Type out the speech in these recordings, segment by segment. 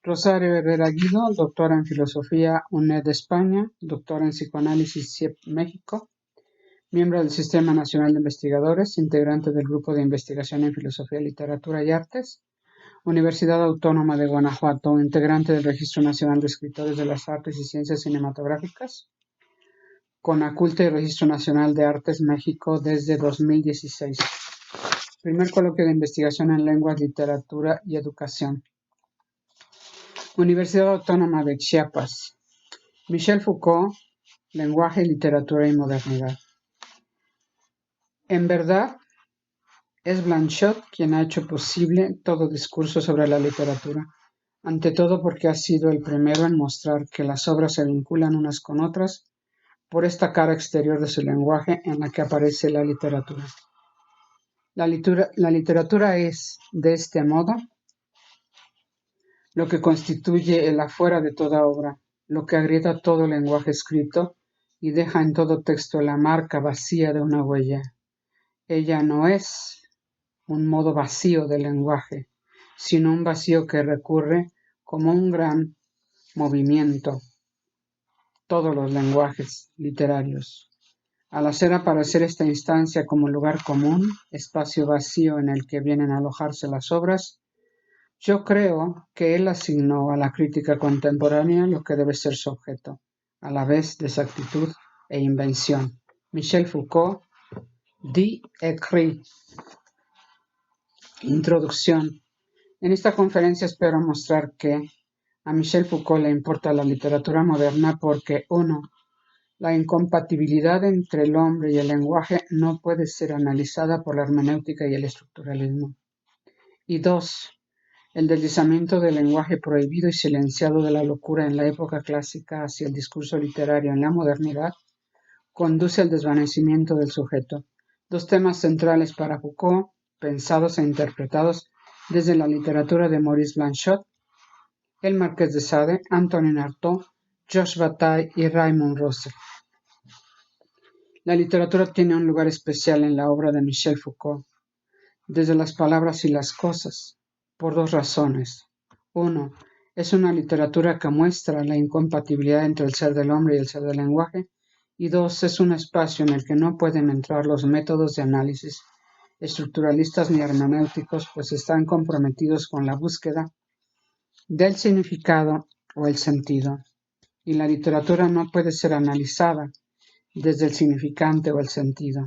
Rosario Herrera Guido, doctora en Filosofía UNED España, doctora en Psicoanálisis CIEP México, miembro del Sistema Nacional de Investigadores, integrante del Grupo de Investigación en Filosofía, Literatura y Artes, Universidad Autónoma de Guanajuato, integrante del Registro Nacional de Escritores de las Artes y Ciencias Cinematográficas, CONACULTA y Registro Nacional de Artes México desde 2016. Primer coloquio de investigación en lenguas, literatura y educación. Universidad Autónoma de Chiapas. Michel Foucault, Lenguaje, Literatura y Modernidad. En verdad, es Blanchot quien ha hecho posible todo discurso sobre la literatura, ante todo porque ha sido el primero en mostrar que las obras se vinculan unas con otras por esta cara exterior de su lenguaje en la que aparece la literatura. La literatura es, de este modo, lo que constituye el afuera de toda obra, lo que agrieta todo lenguaje escrito y deja en todo texto la marca vacía de una huella. Ella no es un modo vacío del lenguaje, sino un vacío que recurre como un gran movimiento, todos los lenguajes literarios. Al hacer aparecer esta instancia como lugar común, espacio vacío en el que vienen a alojarse las obras, yo creo que él asignó a la crítica contemporánea lo que debe ser su objeto, a la vez de exactitud e invención. Michel Foucault, Dit écrit. Introducción. En esta conferencia espero mostrar que a Michel Foucault le importa la literatura moderna porque 1. La incompatibilidad entre el hombre y el lenguaje no puede ser analizada por la hermenéutica y el estructuralismo. Y 2. El deslizamiento del lenguaje prohibido y silenciado de la locura en la época clásica hacia el discurso literario en la modernidad conduce al desvanecimiento del sujeto. Dos temas centrales para Foucault, pensados e interpretados desde la literatura de Maurice Blanchot, el Marqués de Sade, Antonin Artaud, Georges Bataille y Raymond Roussel. La literatura tiene un lugar especial en la obra de Michel Foucault, desde las palabras y las cosas, por dos razones. 1. Es una literatura que muestra la incompatibilidad entre el ser del hombre y el ser del lenguaje, y 2. Es un espacio en el que no pueden entrar los métodos de análisis estructuralistas ni hermenéuticos, pues están comprometidos con la búsqueda del significado o el sentido, y la literatura no puede ser analizada desde el significante o el sentido.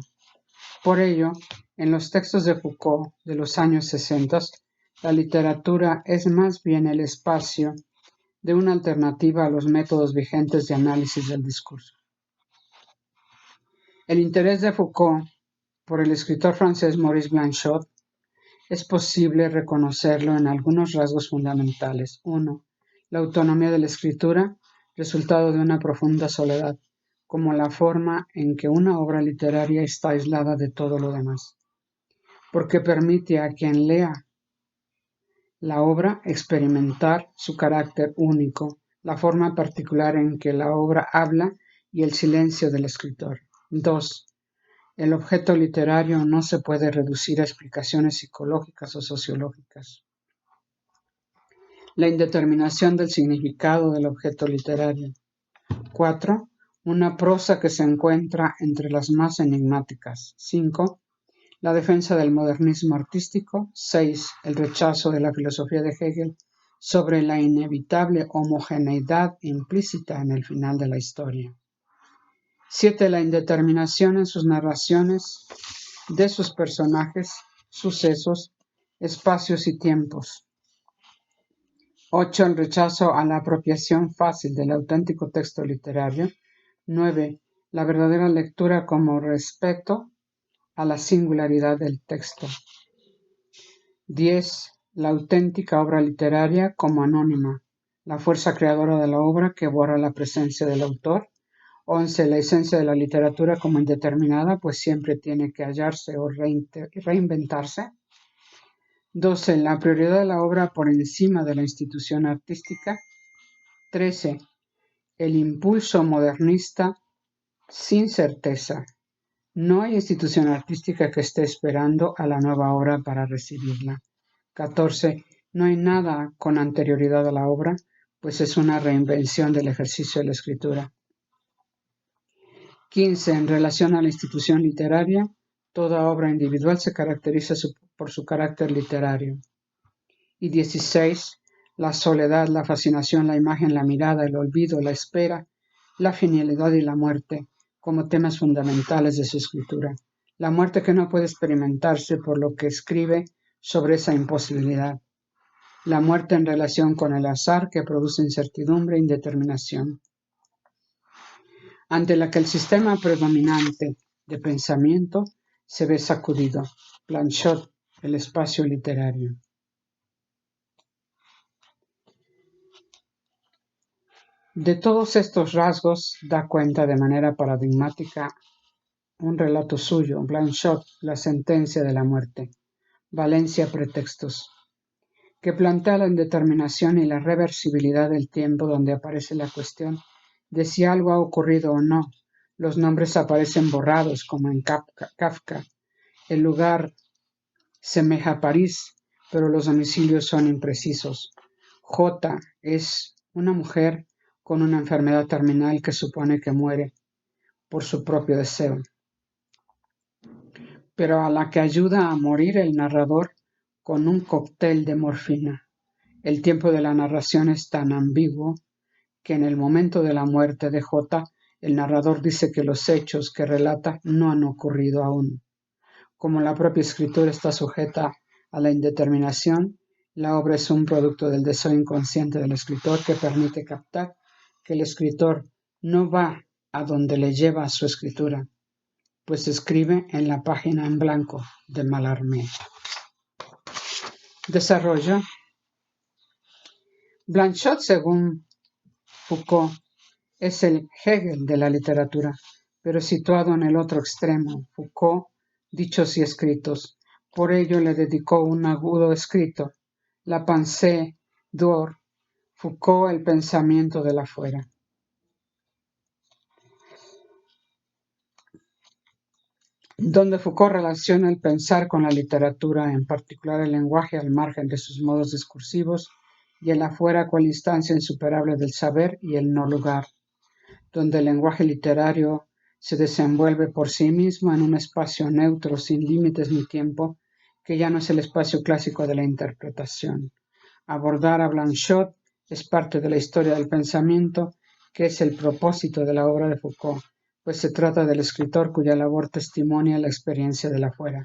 Por ello, en los textos de Foucault de los años 60, la literatura es más bien el espacio de una alternativa a los métodos vigentes de análisis del discurso. El interés de Foucault por el escritor francés Maurice Blanchot es posible reconocerlo en algunos rasgos fundamentales. 1. La autonomía de la escritura, resultado de una profunda soledad, como la forma en que una obra literaria está aislada de todo lo demás, porque permite a quien lea la obra experimentar su carácter único, la forma particular en que la obra habla y el silencio del escritor. 2. El objeto literario no se puede reducir a explicaciones psicológicas o sociológicas. La indeterminación del significado del objeto literario. 4. Una prosa que se encuentra entre las más enigmáticas. 5. La defensa del modernismo artístico. 6. El rechazo de la filosofía de Hegel sobre la inevitable homogeneidad implícita en el final de la historia. 7. La indeterminación en sus narraciones de sus personajes, sucesos, espacios y tiempos. 8. El rechazo a la apropiación fácil del auténtico texto literario. 9. La verdadera lectura como respeto a la singularidad del texto. 10. La auténtica obra literaria como anónima, la fuerza creadora de la obra que borra la presencia del autor. 11. La esencia de la literatura como indeterminada, pues siempre tiene que hallarse o reinventarse. 12. La prioridad de la obra por encima de la institución artística. 13. El impulso modernista sin certeza. No hay institución artística que esté esperando a la nueva obra para recibirla. 14. No hay nada con anterioridad a la obra, pues es una reinvención del ejercicio de la escritura. 15. En relación a la institución literaria, toda obra individual se caracteriza por su carácter literario. Y 16. La soledad, la fascinación, la imagen, la mirada, el olvido, la espera, la finalidad y la muerte como temas fundamentales de su escritura. La muerte que no puede experimentarse por lo que escribe sobre esa imposibilidad. La muerte en relación con el azar que produce incertidumbre e indeterminación, ante la que el sistema predominante de pensamiento se ve sacudido. Blanchot, el espacio literario. De todos estos rasgos da cuenta de manera paradigmática un relato suyo, Blanchot, la sentencia de la muerte, Valencia, pretextos, que plantea la indeterminación y la reversibilidad del tiempo donde aparece la cuestión de si algo ha ocurrido o no. Los nombres aparecen borrados, como en Kafka. El lugar semeja a París, pero los domicilios son imprecisos. J es una mujer con una enfermedad terminal que supone que muere por su propio deseo, pero a la que ayuda a morir el narrador con un cóctel de morfina. El tiempo de la narración es tan ambiguo que en el momento de la muerte de J, el narrador dice que los hechos que relata no han ocurrido aún. Como la propia escritura está sujeta a la indeterminación, la obra es un producto del deseo inconsciente del escritor que permite captar que el escritor no va a donde le lleva su escritura, pues escribe en la página en blanco de Mallarmé. Desarrollo. Blanchot, según Foucault, es el Hegel de la literatura, pero situado en el otro extremo. Foucault, dichos y escritos. Por ello le dedicó un agudo escrito, La pensée d'or, Foucault, el pensamiento del afuera. Donde Foucault relaciona el pensar con la literatura, en particular el lenguaje al margen de sus modos discursivos, y el afuera con la instancia insuperable del saber y el no lugar, donde el lenguaje literario se desenvuelve por sí mismo en un espacio neutro, sin límites ni tiempo, que ya no es el espacio clásico de la interpretación. Abordar a Blanchot es parte de la historia del pensamiento, que es el propósito de la obra de Foucault, pues se trata del escritor cuya labor testimonia la experiencia del afuera,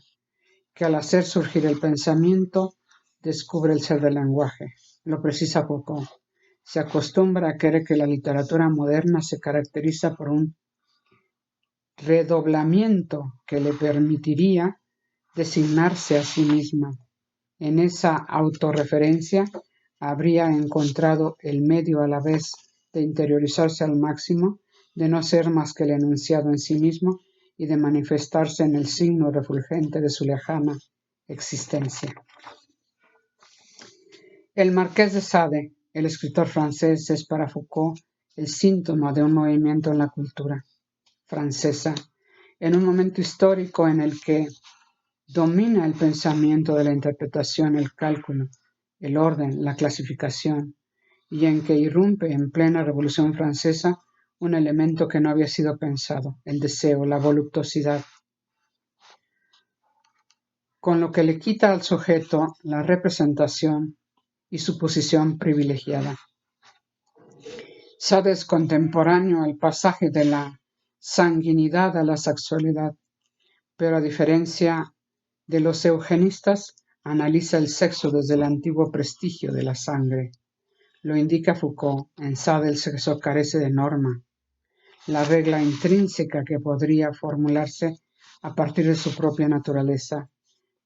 que al hacer surgir el pensamiento descubre el ser del lenguaje. Lo precisa Foucault. Se acostumbra a creer que la literatura moderna se caracteriza por un redoblamiento que le permitiría designarse a sí misma. En esa autorreferencia habría encontrado el medio a la vez de interiorizarse al máximo, de no ser más que el enunciado en sí mismo y de manifestarse en el signo refulgente de su lejana existencia. El Marqués de Sade, el escritor francés, es para Foucault el síntoma de un movimiento en la cultura francesa, en un momento histórico en el que domina el pensamiento de la interpretación, el cálculo, el orden, la clasificación, y en que irrumpe en plena Revolución Francesa un elemento que no había sido pensado, el deseo, la voluptuosidad, con lo que le quita al sujeto la representación y su posición privilegiada. Sade es contemporáneo al pasaje de la sanguinidad a la sexualidad, pero a diferencia de los eugenistas, analiza el sexo desde el antiguo prestigio de la sangre. Lo indica Foucault, en Sade el sexo carece de norma, la regla intrínseca que podría formularse a partir de su propia naturaleza,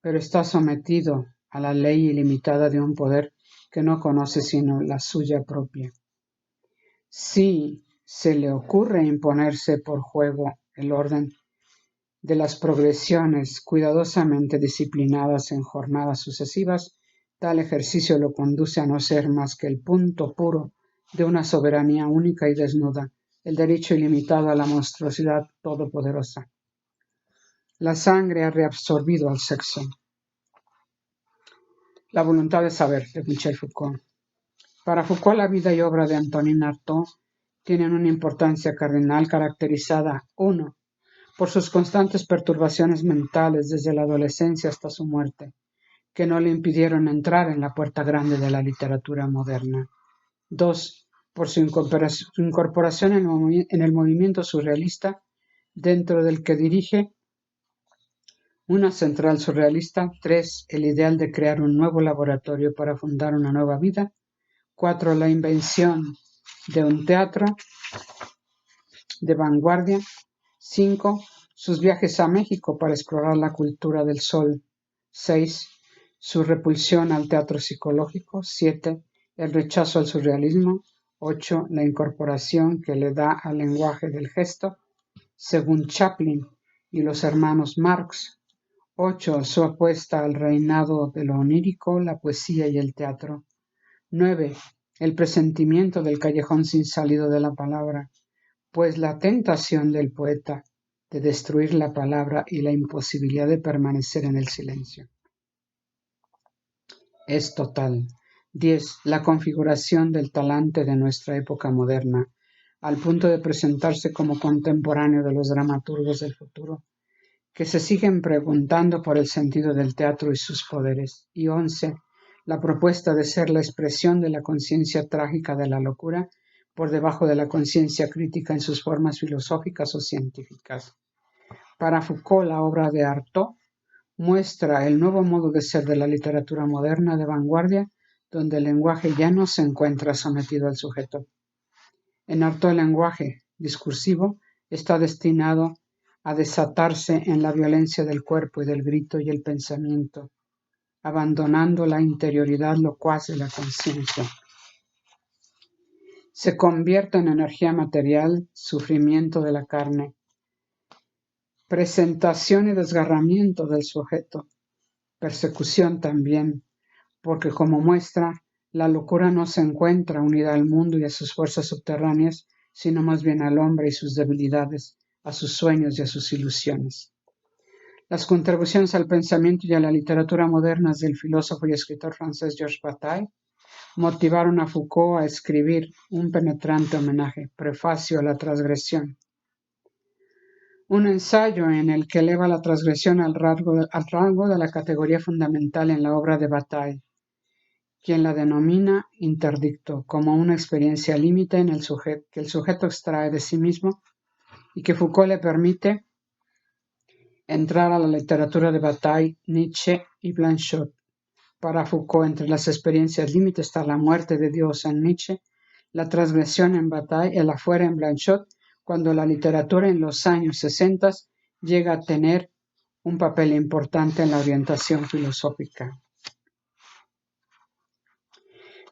pero está sometido a la ley ilimitada de un poder que no conoce sino la suya propia. Si se le ocurre imponerse por juego el orden de las progresiones cuidadosamente disciplinadas en jornadas sucesivas, tal ejercicio lo conduce a no ser más que el punto puro de una soberanía única y desnuda, el derecho ilimitado a la monstruosidad todopoderosa. La sangre ha reabsorbido al sexo. La voluntad de saber, de Michel Foucault. Para Foucault, la vida y obra de Antonin Artaud tienen una importancia cardinal caracterizada, 1, por sus constantes perturbaciones mentales desde la adolescencia hasta su muerte, que no le impidieron entrar en la puerta grande de la literatura moderna. 2, por su incorporación en el movimiento surrealista, dentro del que dirige una central surrealista. 3, el ideal de crear un nuevo laboratorio para fundar una nueva vida. 4, la invención de un teatro de vanguardia. 5, sus viajes a México para explorar la cultura del sol. 6, su repulsión al teatro psicológico. 7, el rechazo al surrealismo. 8, la incorporación que le da al lenguaje del gesto, según Chaplin y los hermanos Marx. 8, su apuesta al reinado de lo onírico, la poesía y el teatro. 9, el presentimiento del callejón sin salida de la palabra, pues la tentación del poeta de destruir la palabra y la imposibilidad de permanecer en el silencio es total. 10, la configuración del talante de nuestra época moderna, al punto de presentarse como contemporáneo de los dramaturgos del futuro, que se siguen preguntando por el sentido del teatro y sus poderes. Y 11, la propuesta de ser la expresión de la conciencia trágica de la locura por debajo de la conciencia crítica en sus formas filosóficas o científicas. Para Foucault, la obra de Artaud muestra el nuevo modo de ser de la literatura moderna de vanguardia, donde el lenguaje ya no se encuentra sometido al sujeto. En Artaud, el lenguaje discursivo está destinado a desatarse en la violencia del cuerpo y del grito y el pensamiento, abandonando la interioridad locuaz de la conciencia. Se convierte en energía material, sufrimiento de la carne, presentación y desgarramiento del sujeto, persecución también, porque como muestra, la locura no se encuentra unida al mundo y a sus fuerzas subterráneas, sino más bien al hombre y sus debilidades, a sus sueños y a sus ilusiones. Las contribuciones al pensamiento y a la literatura modernas del filósofo y escritor francés Georges Bataille motivaron a Foucault a escribir un penetrante homenaje, Prefacio a la transgresión, un ensayo en el que eleva la transgresión al rango de la categoría fundamental en la obra de Bataille, quien la denomina interdicto, como una experiencia límite en que el sujeto extrae de sí mismo y que Foucault le permite entrar a la literatura de Bataille, Nietzsche y Blanchot. Para Foucault, entre las experiencias límite está la muerte de Dios en Nietzsche, la transgresión en Bataille, el afuera en Blanchot, cuando la literatura en los años 60 llega a tener un papel importante en la orientación filosófica.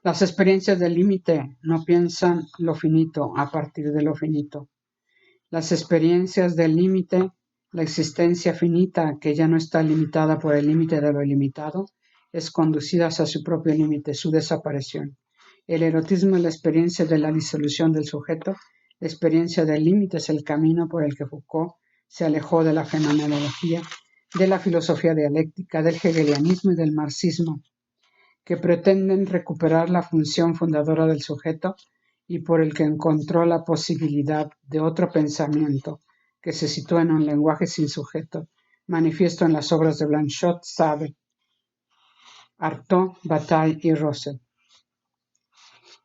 Las experiencias del límite no piensan lo finito a partir de lo finito. Las experiencias del límite, la existencia finita que ya no está limitada por el límite de lo ilimitado, es conducida hacia su propio límite, su desaparición. El erotismo es la experiencia de la disolución del sujeto. La experiencia del límite es el camino por el que Foucault se alejó de la fenomenología, de la filosofía dialéctica, del hegelianismo y del marxismo, que pretenden recuperar la función fundadora del sujeto y por el que encontró la posibilidad de otro pensamiento que se sitúa en un lenguaje sin sujeto, manifiesto en las obras de Blanchot, Sade, Artaud, Bataille y Russell.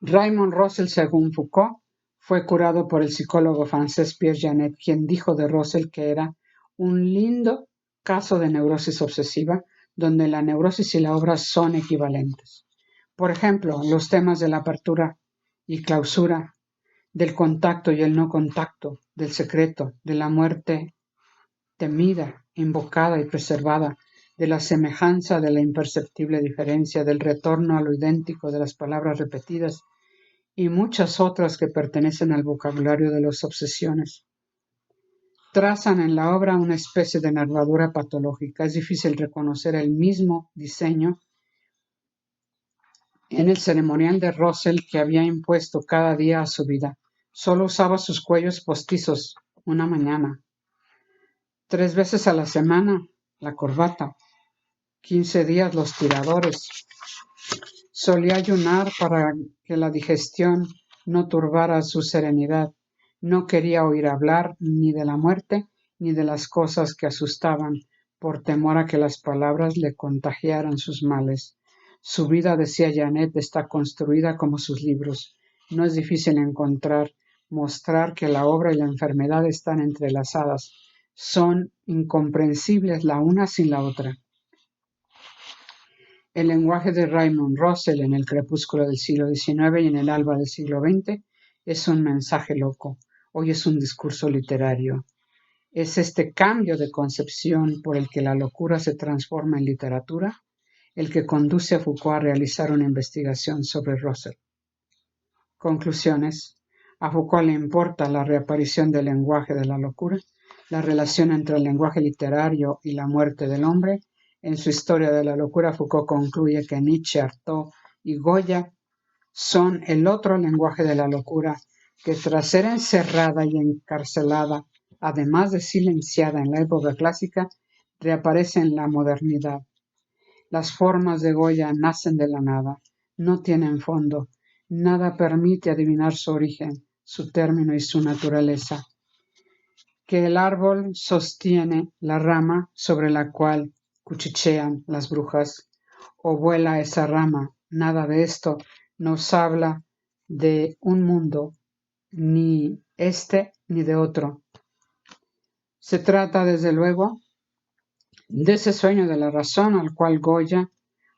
Raymond Roussel, según Foucault, fue curado por el psicólogo francés Pierre Janet, quien dijo de Roussel que era un lindo caso de neurosis obsesiva, donde la neurosis y la obra son equivalentes. Por ejemplo, los temas de la apertura y clausura, del contacto y el no contacto, del secreto, de la muerte temida, invocada y preservada, de la semejanza, de la imperceptible diferencia, del retorno a lo idéntico de las palabras repetidas y muchas otras que pertenecen al vocabulario de las obsesiones. Trazan en la obra una especie de nervadura patológica. Es difícil reconocer el mismo diseño en el ceremonial de Roussel que había impuesto cada día a su vida. Solo usaba sus cuellos postizos una mañana, 3 veces a la semana la corbata, 15 días los tiradores, Solía ayunar para que la digestión no turbara su serenidad. No quería oír hablar ni de la muerte ni de las cosas que asustaban, por temor a que las palabras le contagiaran sus males. Su vida, decía Janet, está construida como sus libros. No es difícil mostrar que la obra y la enfermedad están entrelazadas. Son incomprensibles la una sin la otra. El lenguaje de Raymond Roussel en el crepúsculo del siglo XIX y en el alba del siglo XX es un mensaje loco. Hoy es un discurso literario. Es este cambio de concepción por el que la locura se transforma en literatura, el que conduce a Foucault a realizar una investigación sobre Roussel. Conclusiones. A Foucault le importa la reaparición del lenguaje de la locura, la relación entre el lenguaje literario y la muerte del hombre. En su Historia de la locura, Foucault concluye que Nietzsche, Artaud y Goya son el otro lenguaje de la locura, que tras ser encerrada y encarcelada, además de silenciada en la época clásica, reaparece en la modernidad. Las formas de Goya nacen de la nada, no tienen fondo, nada permite adivinar su origen, su término y su naturaleza. Que el árbol sostiene la rama sobre la cual cuchichean las brujas, o vuela esa rama, nada de esto nos habla de un mundo, ni este ni de otro. Se trata, desde luego, de ese sueño de la razón al cual Goya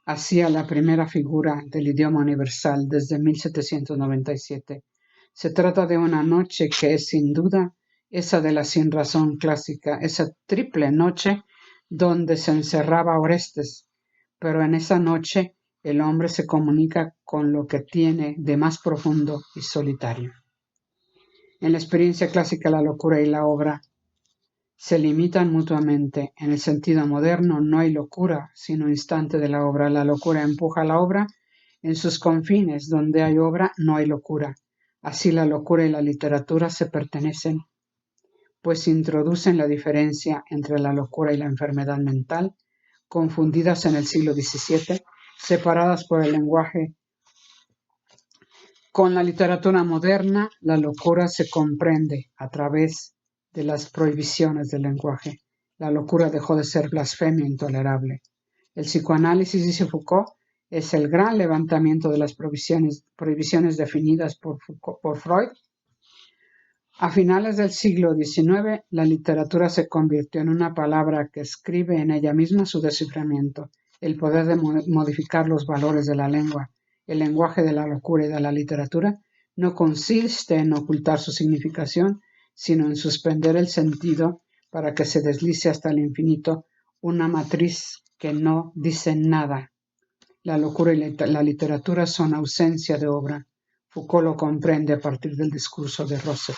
hacía la primera figura del idioma universal desde 1797. Se trata de una noche que es sin duda esa de la sinrazón clásica, esa triple noche donde se encerraba Orestes, pero en esa noche el hombre se comunica con lo que tiene de más profundo y solitario. En la experiencia clásica, la locura y la obra se limitan mutuamente. En el sentido moderno no hay locura, sino instante de la obra. La locura empuja a la obra en sus confines. Donde hay obra, no hay locura. Así la locura y la literatura se pertenecen, pues introducen la diferencia entre la locura y la enfermedad mental, confundidas en el siglo XVII, separadas por el lenguaje. Con la literatura moderna, la locura se comprende a través de las prohibiciones del lenguaje. La locura dejó de ser blasfemia intolerable. El psicoanálisis, dice Foucault, es el gran levantamiento de las prohibiciones definidas por Freud. A finales del siglo XIX, la literatura se convirtió en una palabra que escribe en ella misma su desciframiento, el poder de modificar los valores de la lengua. El lenguaje de la locura y de la literatura no consiste en ocultar su significación, sino en suspender el sentido para que se deslice hasta el infinito una matriz que no dice nada. La locura y la literatura son ausencia de obra. Foucault lo comprende a partir del discurso de Roussel.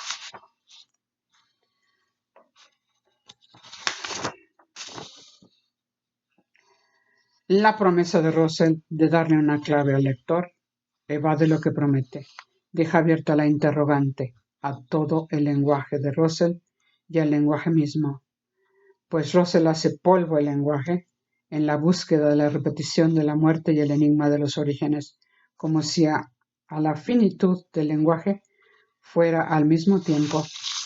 La promesa de Roussel de darle una clave al lector evade lo que promete, deja abierta la interrogante a todo el lenguaje de Roussel y al lenguaje mismo, pues Roussel hace polvo el lenguaje en la búsqueda de la repetición de la muerte y el enigma de los orígenes, como si a la finitud del lenguaje fuera al mismo tiempo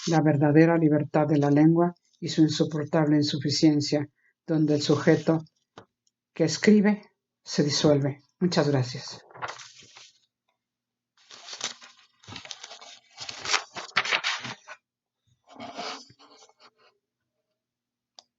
la verdadera libertad de la lengua y su insoportable insuficiencia, donde el sujeto que escribe se disuelve. Muchas gracias.